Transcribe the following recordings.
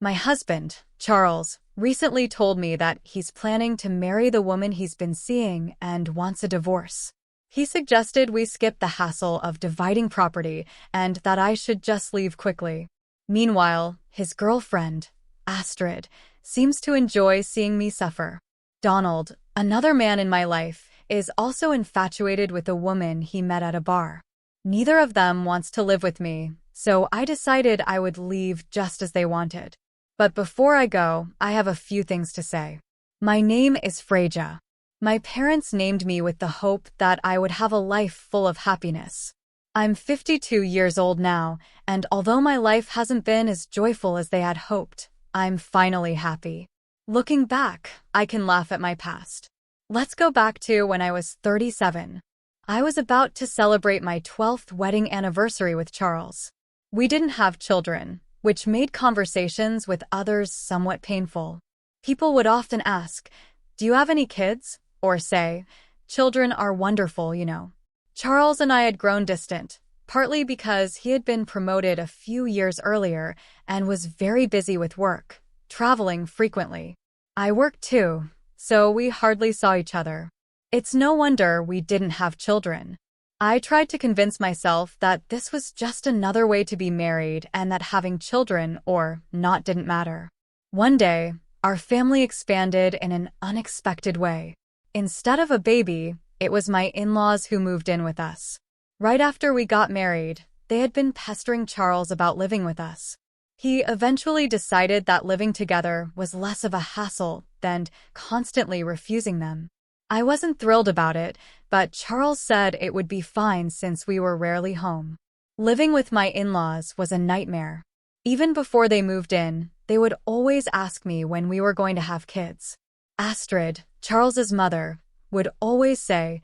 My husband, Charles, recently told me that he's planning to marry the woman he's been seeing and wants a divorce. He suggested we skip the hassle of dividing property and that I should just leave quickly. Meanwhile, his girlfriend, Astrid, seems to enjoy seeing me suffer. Donald, another man in my life, is also infatuated with a woman he met at a bar. Neither of them wants to live with me, so I decided I would leave just as they wanted. But before I go, I have a few things to say. My name is Freja. My parents named me with the hope that I would have a life full of happiness. I'm 52 years old now, and although my life hasn't been as joyful as they had hoped, I'm finally happy. Looking back, I can laugh at my past. Let's go back to when I was 37. I was about to celebrate my 12th wedding anniversary with Charles. We didn't have children, which made conversations with others somewhat painful. People would often ask, "Do you have any kids?" Or say, "Children are wonderful, you know." Charles and I had grown distant, partly because he had been promoted a few years earlier and was very busy with work, traveling frequently. I worked too, so we hardly saw each other. It's no wonder we didn't have children. I tried to convince myself that this was just another way to be married and that having children or not didn't matter. One day, our family expanded in an unexpected way. Instead of a baby, it was my in-laws who moved in with us. Right after we got married, they had been pestering Charles about living with us. He eventually decided that living together was less of a hassle than constantly refusing them. I wasn't thrilled about it, but Charles said it would be fine since we were rarely home. Living with my in-laws was a nightmare. Even before they moved in, they would always ask me when we were going to have kids. Astrid, Charles's mother, would always say,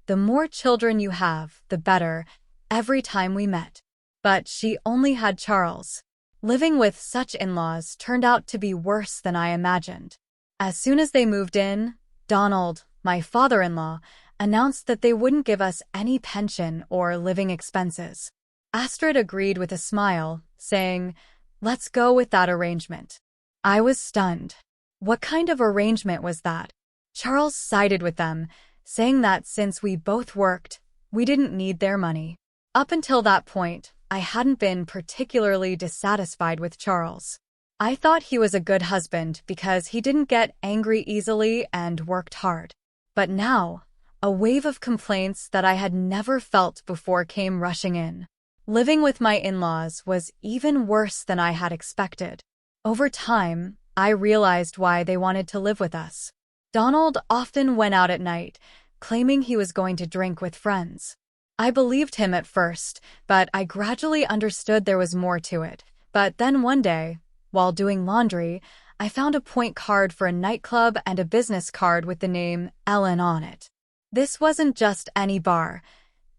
"The more children you have, the better," every time we met. But she only had Charles. Living with such in-laws turned out to be worse than I imagined. As soon as they moved in, Donald, my father-in-law, announced that they wouldn't give us any pension or living expenses. Astrid agreed with a smile, saying, "Let's go with that arrangement." I was stunned. What kind of arrangement was that? Charles sided with them, saying that since we both worked, we didn't need their money. Up until that point, I hadn't been particularly dissatisfied with Charles. I thought he was a good husband because he didn't get angry easily and worked hard. But now, a wave of complaints that I had never felt before came rushing in. Living with my in-laws was even worse than I had expected. Over time, I realized why they wanted to live with us. Donald often went out at night, claiming he was going to drink with friends. I believed him at first, but I gradually understood there was more to it. But then one day, while doing laundry, I found a point card for a nightclub and a business card with the name Ellen on it. This wasn't just any bar.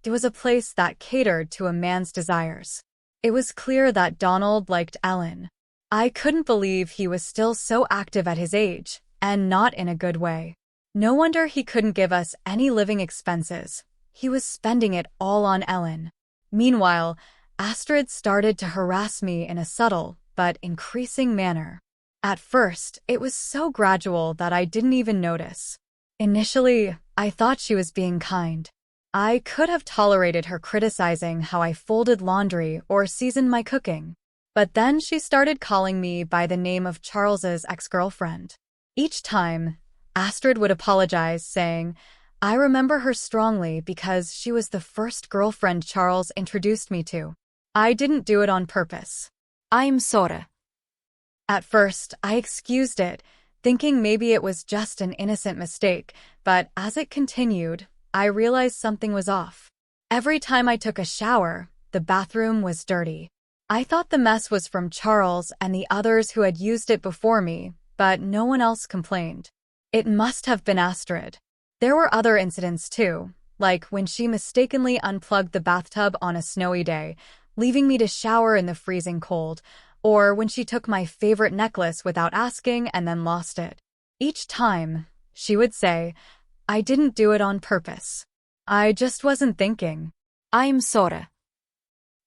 It was a place that catered to a man's desires. It was clear that Donald liked Ellen. I couldn't believe he was still so active at his age, and not in a good way. No wonder he couldn't give us any living expenses. He was spending it all on Ellen. Meanwhile, Astrid started to harass me in a subtle but increasing manner. At first, it was so gradual that I didn't even notice. Initially, I thought she was being kind. I could have tolerated her criticizing how I folded laundry or seasoned my cooking. But then she started calling me by the name of Charles's ex-girlfriend. Each time, Astrid would apologize, saying, "I remember her strongly because she was the first girlfriend Charles introduced me to. I didn't do it on purpose. I'm sorry." At first, I excused it, thinking maybe it was just an innocent mistake, but as it continued, I realized something was off. Every time I took a shower, the bathroom was dirty. I thought the mess was from Charles and the others who had used it before me, but no one else complained. It must have been Astrid. There were other incidents too, like when she mistakenly unplugged the bathtub on a snowy day, leaving me to shower in the freezing cold, or when she took my favorite necklace without asking and then lost it. Each time, she would say, "I didn't do it on purpose. I just wasn't thinking. I'm sorry."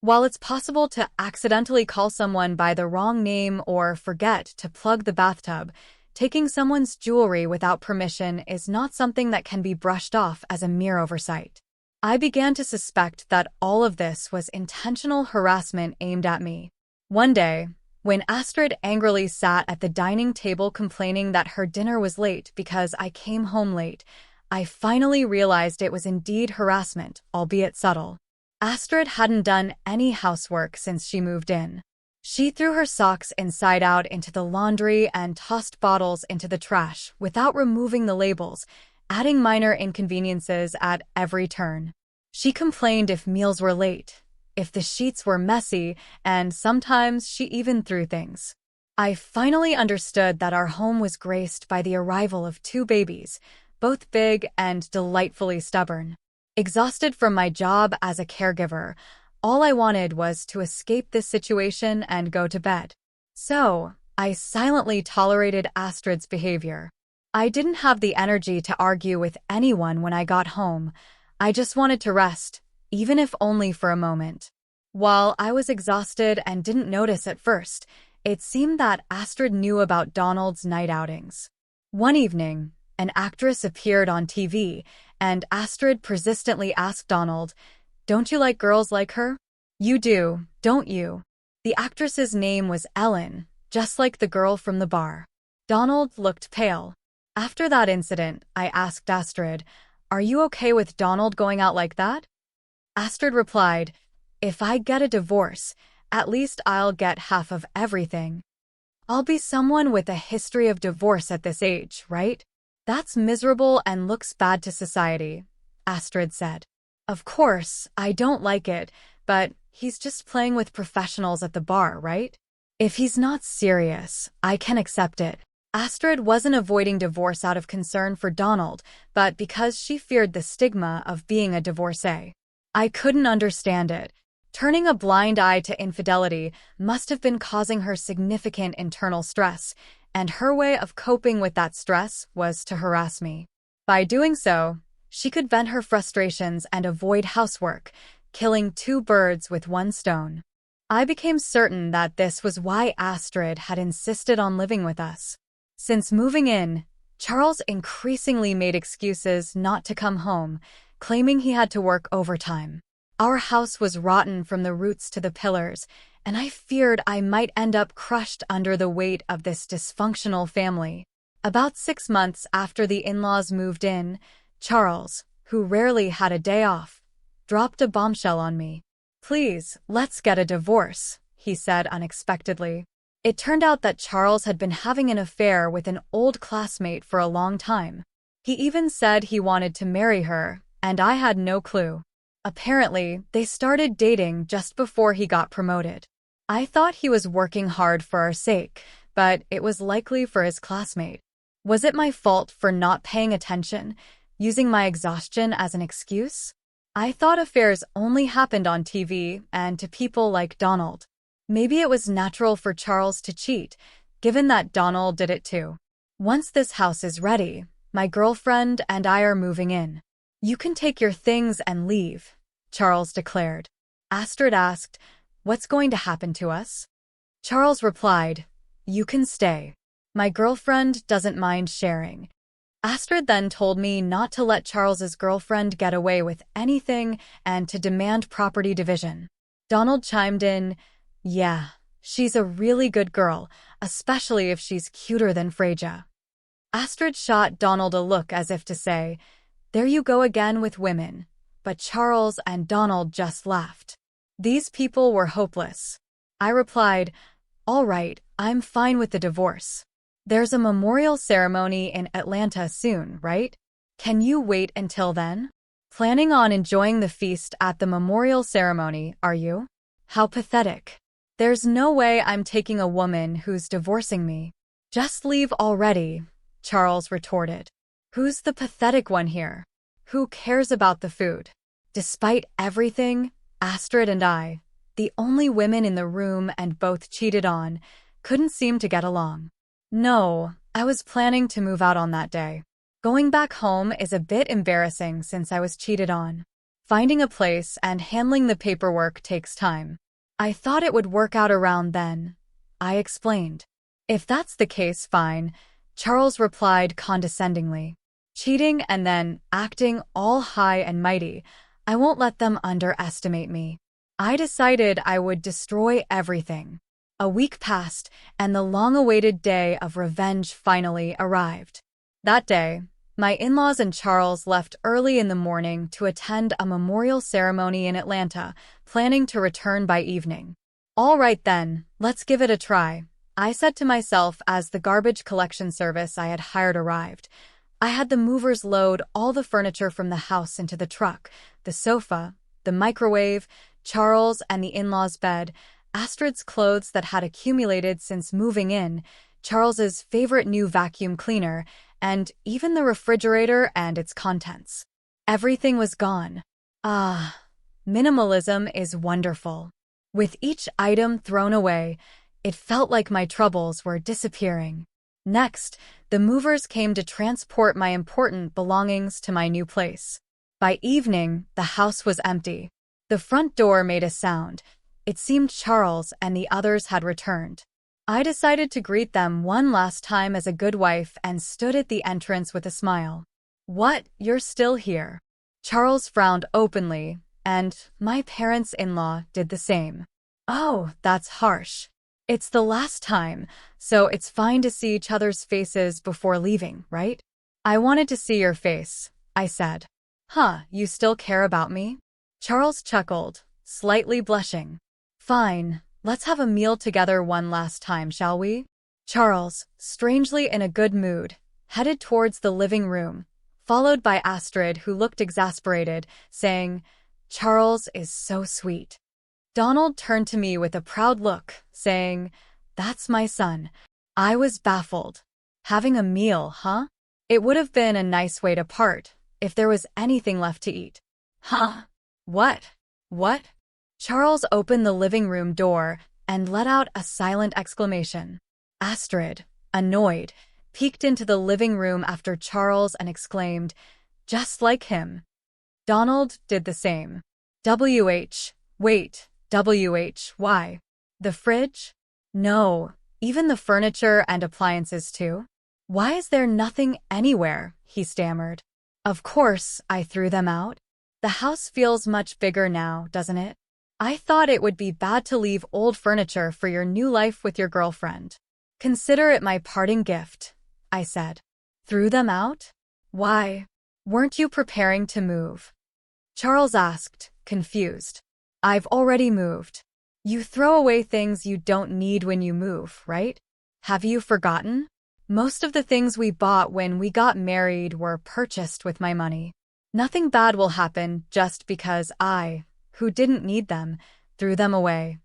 While it's possible to accidentally call someone by the wrong name or forget to plug the bathtub, taking someone's jewelry without permission is not something that can be brushed off as a mere oversight. I began to suspect that all of this was intentional harassment aimed at me. One day, when Astrid angrily sat at the dining table complaining that her dinner was late because I came home late, I finally realized it was indeed harassment, albeit subtle. Astrid hadn't done any housework since she moved in. She threw her socks inside out into the laundry and tossed bottles into the trash without removing the labels, adding minor inconveniences at every turn. She complained if meals were late, if the sheets were messy, and sometimes she even threw things. I finally understood that our home was graced by the arrival of two babies, both big and delightfully stubborn. Exhausted from my job as a caregiver, all I wanted was to escape this situation and go to bed. So, I silently tolerated Astrid's behavior. I didn't have the energy to argue with anyone when I got home. I just wanted to rest, even if only for a moment. While I was exhausted and didn't notice at first, it seemed that Astrid knew about Donald's night outings. One evening, an actress appeared on TV, and Astrid persistently asked Donald, "Don't you like girls like her?" "You do, don't you?" The actress's name was Ellen, just like the girl from the bar. Donald looked pale. After that incident, I asked Astrid, "Are you okay with Donald going out like that?" Astrid replied, "If I get a divorce, at least I'll get half of everything." "I'll be someone with a history of divorce at this age, right? That's miserable and looks bad to society," Astrid said. "Of course, I don't like it, but he's just playing with professionals at the bar, right? If he's not serious, I can accept it." Astrid wasn't avoiding divorce out of concern for Donald, but because she feared the stigma of being a divorcee. I couldn't understand it. Turning a blind eye to infidelity must have been causing her significant internal stress, and her way of coping with that stress was to harass me. By doing so, she could vent her frustrations and avoid housework, killing two birds with one stone. I became certain that this was why Astrid had insisted on living with us. Since moving in, Charles increasingly made excuses not to come home, claiming he had to work overtime. Our house was rotten from the roots to the pillars, and I feared I might end up crushed under the weight of this dysfunctional family. About 6 months after the in-laws moved in, Charles, who rarely had a day off, dropped a bombshell on me. "Please, let's get a divorce," he said unexpectedly. It turned out that Charles had been having an affair with an old classmate for a long time. He even said he wanted to marry her, and I had no clue. Apparently, they started dating just before he got promoted. I thought he was working hard for our sake, but it was likely for his classmate. Was it my fault for not paying attention, using my exhaustion as an excuse? I thought affairs only happened on TV and to people like Donald. Maybe it was natural for Charles to cheat, given that Donald did it too. "Once this house is ready, my girlfriend and I are moving in. You can take your things and leave," Charles declared. Astrid asked, "What's going to happen to us?" Charles replied, "You can stay. My girlfriend doesn't mind sharing." Astrid then told me not to let Charles's girlfriend get away with anything and to demand property division. Donald chimed in, "Yeah, she's a really good girl, especially if she's cuter than Freja." Astrid shot Donald a look as if to say, "There you go again with women," but Charles and Donald just laughed. These people were hopeless. I replied, "All right, I'm fine with the divorce. There's a memorial ceremony in Atlanta soon, right? Can you wait until then? Planning on enjoying the feast at the memorial ceremony, are you? How pathetic. There's no way I'm taking a woman who's divorcing me." "Just leave already," Charles retorted. "Who's the pathetic one here? Who cares about the food?" Despite everything, Astrid and I, the only women in the room and both cheated on, couldn't seem to get along. No, I was planning to move out on that day. Going back home is a bit embarrassing since I was cheated on. Finding a place and handling the paperwork takes time. I thought it would work out around then, I explained. If that's the case, fine, Charles replied condescendingly. Cheating and then acting all high and mighty, I won't let them underestimate me. I decided I would destroy everything. A week passed, and the long-awaited day of revenge finally arrived. That day, my in-laws and Charles left early in the morning to attend a memorial ceremony in Atlanta, planning to return by evening. All right then, let's give it a try, I said to myself as the garbage collection service I had hired arrived. I had the movers load all the furniture from the house into the truck, the sofa, the microwave, Charles and the in-laws' bed, Astrid's clothes that had accumulated since moving in, Charles's favorite new vacuum cleaner, and even the refrigerator and its contents. Everything was gone. Ah, minimalism is wonderful. With each item thrown away, it felt like my troubles were disappearing. Next, the movers came to transport my important belongings to my new place. By evening, the house was empty. The front door made a sound. It seemed Charles and the others had returned. I decided to greet them one last time as a good wife and stood at the entrance with a smile. What, you're still here? Charles frowned openly, and my parents-in-law did the same. Oh, that's harsh. It's the last time, so it's fine to see each other's faces before leaving, right? I wanted to see your face, I said. Huh, you still care about me? Charles chuckled, slightly blushing. Fine, let's have a meal together one last time, shall we? Charles, strangely in a good mood, headed towards the living room, followed by Astrid, who looked exasperated, saying, Charles is so sweet. Donald turned to me with a proud look, saying, That's my son. I was baffled. Having a meal, huh? It would have been a nice way to part, if there was anything left to eat. Huh? What? What? Charles opened the living room door and let out a silent exclamation. Astrid, annoyed, peeked into the living room after Charles and exclaimed, Just like him. Donald did the same. Wait, why? The fridge? No, even the furniture and appliances too? Why is there nothing anywhere? He stammered. Of course, I threw them out. The house feels much bigger now, doesn't it? I thought it would be bad to leave old furniture for your new life with your girlfriend. Consider it my parting gift, I said. Threw them out? Why? Weren't you preparing to move? Charles asked, confused. I've already moved. You throw away things you don't need when you move, right? Have you forgotten? Most of the things we bought when we got married were purchased with my money. Nothing bad will happen just because I, who didn't need them, threw them away.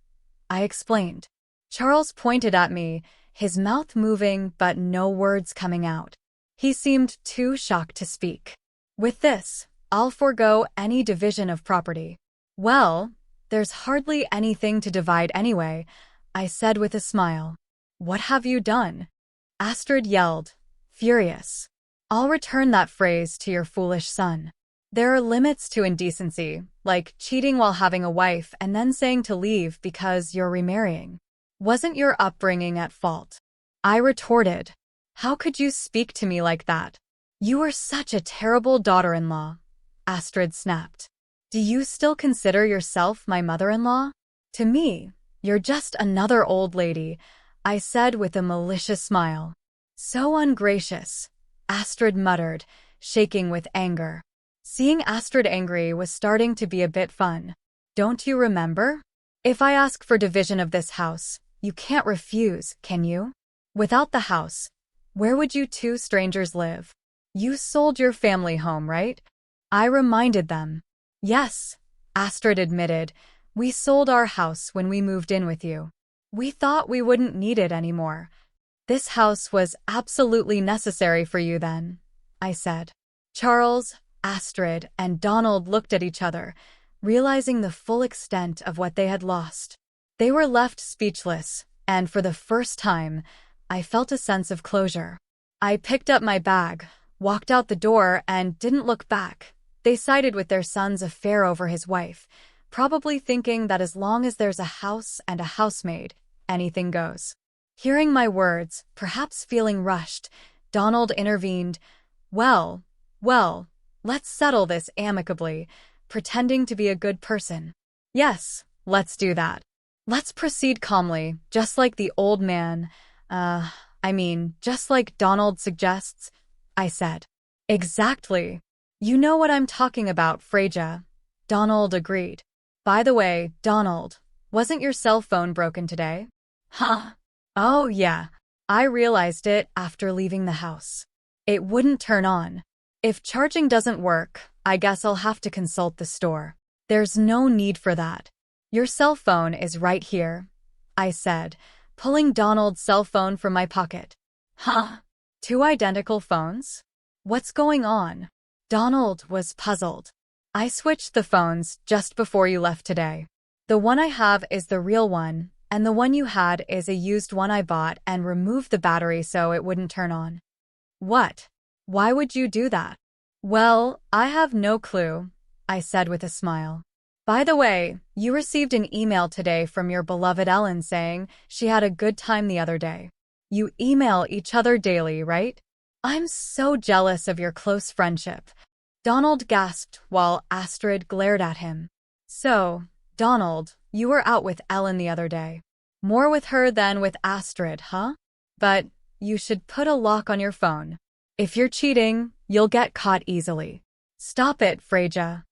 I explained. Charles pointed at me, his mouth moving but no words coming out. He seemed too shocked to speak. With this, I'll forego any division of property. Well, there's hardly anything to divide anyway, I said with a smile. What have you done? Astrid yelled, furious. I'll return that phrase to your foolish son. There are limits to indecency, like cheating while having a wife and then saying to leave because you're remarrying. Wasn't your upbringing at fault? I retorted. How could you speak to me like that? You are such a terrible daughter-in-law, Astrid snapped. Do you still consider yourself my mother-in-law? To me, you're just another old lady, I said with a malicious smile. So ungracious, Astrid muttered, shaking with anger. Seeing Astrid angry was starting to be a bit fun. Don't you remember? If I ask for division of this house, you can't refuse, can you? Without the house, where would you two strangers live? You sold your family home, right? I reminded them. Yes, Astrid admitted. We sold our house when we moved in with you. We thought we wouldn't need it anymore. This house was absolutely necessary for you then, I said. Charles, Astrid, and Donald looked at each other, realizing the full extent of what they had lost. They were left speechless, and for the first time, I felt a sense of closure. I picked up my bag, walked out the door, and didn't look back. They sided with their son's affair over his wife, probably thinking that as long as there's a house and a housemaid, anything goes. Hearing my words, perhaps feeling rushed, Donald intervened. Well, let's settle this amicably, pretending to be a good person. Yes, let's do that. Let's proceed calmly, just like the old man, just like Donald suggests, I said. Exactly. You know what I'm talking about, Freja. Donald agreed. By the way, Donald, wasn't your cell phone broken today? Huh? Oh, yeah. I realized it after leaving the house. It wouldn't turn on. If charging doesn't work, I guess I'll have to consult the store. There's no need for that. Your cell phone is right here, I said, pulling Donald's cell phone from my pocket. Huh? Two identical phones? What's going on? Donald was puzzled. I switched the phones just before you left today. The one I have is the real one, and the one you had is a used one I bought and removed the battery so it wouldn't turn on. What? Why would you do that? Well, I have no clue, I said with a smile. By the way, you received an email today from your beloved Ellen saying she had a good time the other day. You email each other daily, right? I'm so jealous of your close friendship. Donald gasped while Astrid glared at him. So, Donald, you were out with Ellen the other day. More with her than with Astrid, huh? But you should put a lock on your phone. If you're cheating, you'll get caught easily. Stop it, Freja.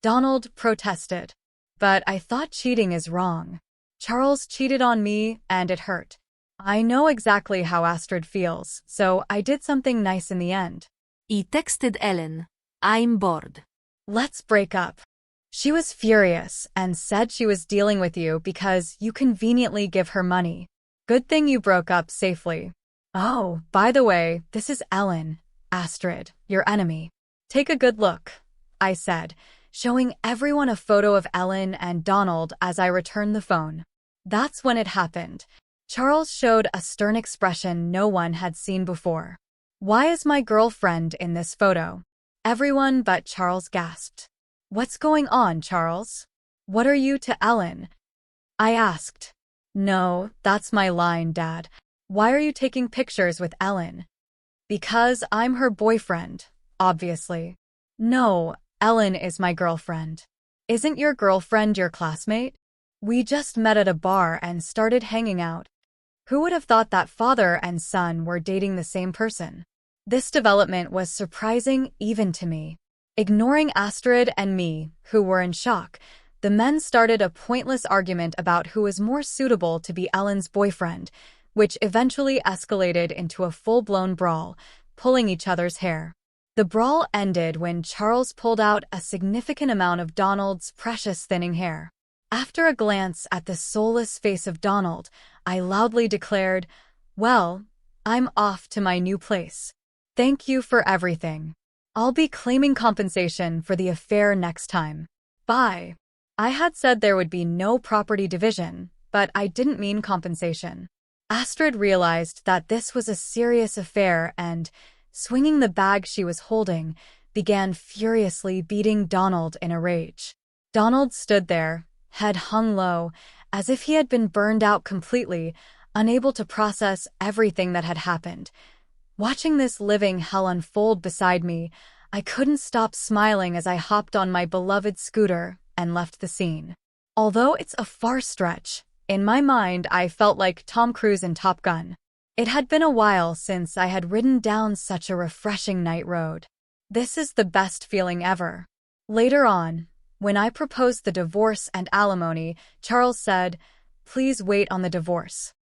Donald protested. But I thought cheating is wrong. Charles cheated on me, and it hurt. I know exactly how Astrid feels, so I did something nice in the end. He texted Ellen, I'm bored. Let's break up. She was furious and said she was dealing with you because you conveniently give her money. Good thing you broke up safely. Oh, by the way, this is Ellen, Astrid, your enemy. Take a good look, I said, showing everyone a photo of Ellen and Donald as I returned the phone. That's when it happened. Charles showed a stern expression no one had seen before. Why is my girlfriend in this photo? Everyone but Charles gasped. What's going on, Charles? What are you to Ellen? I asked. No, that's my line, Dad. Why are you taking pictures with Ellen? Because I'm her boyfriend, obviously. No, Ellen is my girlfriend. Isn't your girlfriend your classmate? We just met at a bar and started hanging out. Who would have thought that father and son were dating the same person? This development was surprising even to me. Ignoring Astrid and me, who were in shock, the men started a pointless argument about who was more suitable to be Ellen's boyfriend, which eventually escalated into a full-blown brawl, pulling each other's hair. The brawl ended when Charles pulled out a significant amount of Donald's precious thinning hair. After a glance at the soulless face of Donald, I loudly declared, "Well, I'm off to my new place. Thank you for everything. I'll be claiming compensation for the affair next time. Bye." I had said there would be no property division, but I didn't mean compensation. Astrid realized that this was a serious affair and, swinging the bag she was holding, began furiously beating Donald in a rage. Donald stood there, head hung low, as if he had been burned out completely, unable to process everything that had happened. Watching this living hell unfold beside me, I couldn't stop smiling as I hopped on my beloved scooter and left the scene. Although it's a far stretch, in my mind I felt like Tom Cruise in Top Gun. It had been a while since I had ridden down such a refreshing night road. This is the best feeling ever. Later on, when I proposed the divorce and alimony, Charles said, "Please wait on the divorce."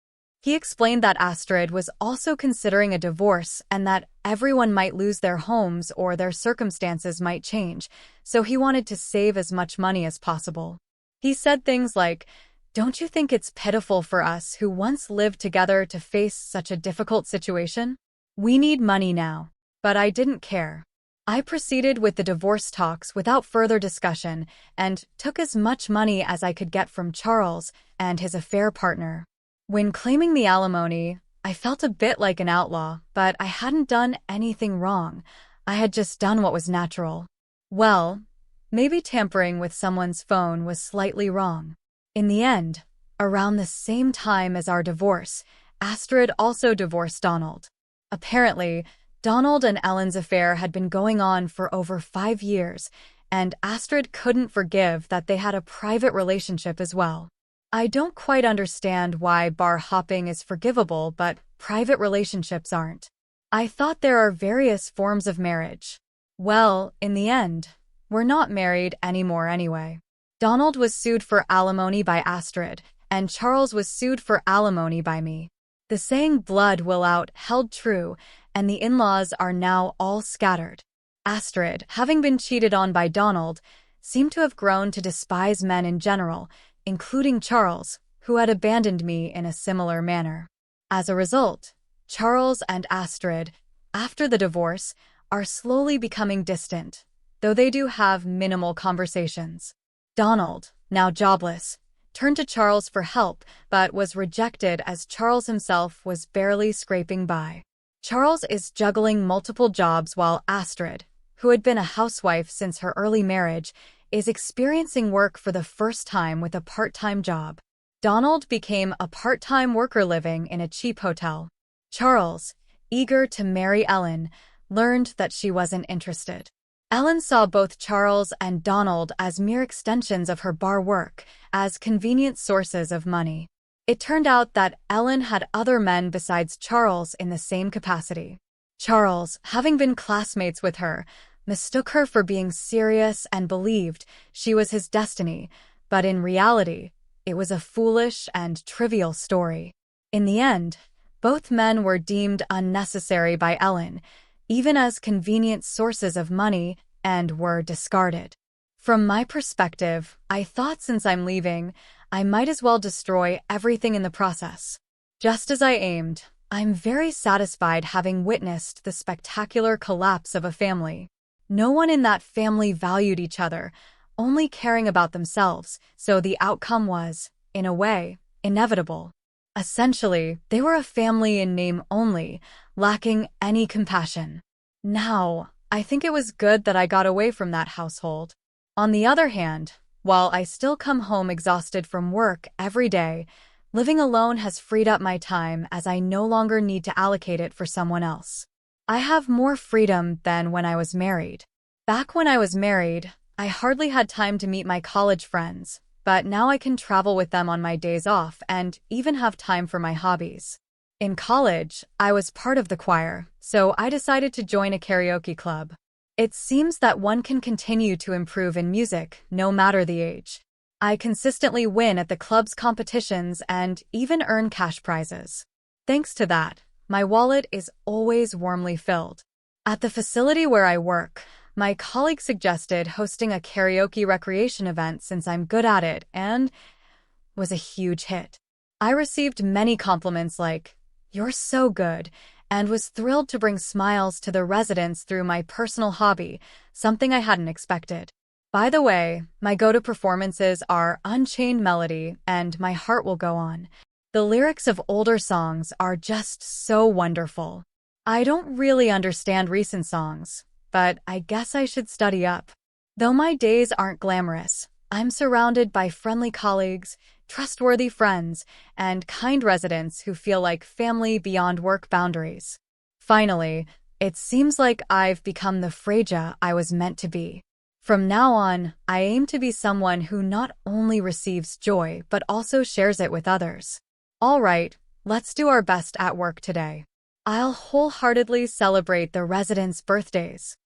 He explained that Astrid was also considering a divorce and that everyone might lose their homes or their circumstances might change, so he wanted to save as much money as possible. He said things like, "Don't you think it's pitiful for us who once lived together to face such a difficult situation? We need money now." But I didn't care. I proceeded with the divorce talks without further discussion and took as much money as I could get from Charles and his affair partner. When claiming the alimony, I felt a bit like an outlaw, but I hadn't done anything wrong. I had just done what was natural. Well, maybe tampering with someone's phone was slightly wrong. In the end, around the same time as our divorce, Astrid also divorced Donald. Apparently, Donald and Ellen's affair had been going on for over 5 years, and Astrid couldn't forgive that they had a private relationship as well. I don't quite understand why bar hopping is forgivable, but private relationships aren't. I thought there are various forms of marriage. Well, in the end, we're not married anymore anyway. Donald was sued for alimony by Astrid, and Charles was sued for alimony by me. The saying blood will out held true, and the in-laws are now all scattered. Astrid, having been cheated on by Donald, seemed to have grown to despise men in general, including Charles, who had abandoned me in a similar manner. As a result, Charles and Astrid, after the divorce, are slowly becoming distant, though they do have minimal conversations. Donald, now jobless, turned to Charles for help, but was rejected as Charles himself was barely scraping by. Charles is juggling multiple jobs while Astrid, who had been a housewife since her early marriage, is experiencing work for the first time with a part-time job. Donald became a part-time worker living in a cheap hotel. Charles, eager to marry Ellen, learned that she wasn't interested. Ellen saw both Charles and Donald as mere extensions of her bar work, as convenient sources of money. It turned out that Ellen had other men besides Charles in the same capacity. Charles, having been classmates with her, mistook her for being serious and believed she was his destiny, but in reality, it was a foolish and trivial story. In the end, both men were deemed unnecessary by Ellen, even as convenient sources of money, and were discarded. From my perspective, I thought since I'm leaving, I might as well destroy everything in the process. Just as I aimed, I'm very satisfied having witnessed the spectacular collapse of a family. No one in that family valued each other, only caring about themselves, so the outcome was, in a way, inevitable. Essentially, they were a family in name only, lacking any compassion. Now, I think it was good that I got away from that household. On the other hand, while I still come home exhausted from work every day, living alone has freed up my time as I no longer need to allocate it for someone else. I have more freedom than when I was married. Back when I was married, I hardly had time to meet my college friends, but now I can travel with them on my days off and even have time for my hobbies. In college, I was part of the choir, so I decided to join a karaoke club. It seems that one can continue to improve in music, no matter the age. I consistently win at the club's competitions and even earn cash prizes. Thanks to that, my wallet is always warmly filled. At the facility where I work, my colleague suggested hosting a karaoke recreation event since I'm good at it and was a huge hit. I received many compliments like, "You're so good," and was thrilled to bring smiles to the residents through my personal hobby, something I hadn't expected. By the way, my go-to performances are Unchained Melody and My Heart Will Go On. The lyrics of older songs are just so wonderful. I don't really understand recent songs, but I guess I should study up. Though my days aren't glamorous, I'm surrounded by friendly colleagues, trustworthy friends, and kind residents who feel like family beyond work boundaries. Finally, it seems like I've become the Freja I was meant to be. From now on, I aim to be someone who not only receives joy but also shares it with others. All right, let's do our best at work today. I'll wholeheartedly celebrate the residents' birthdays.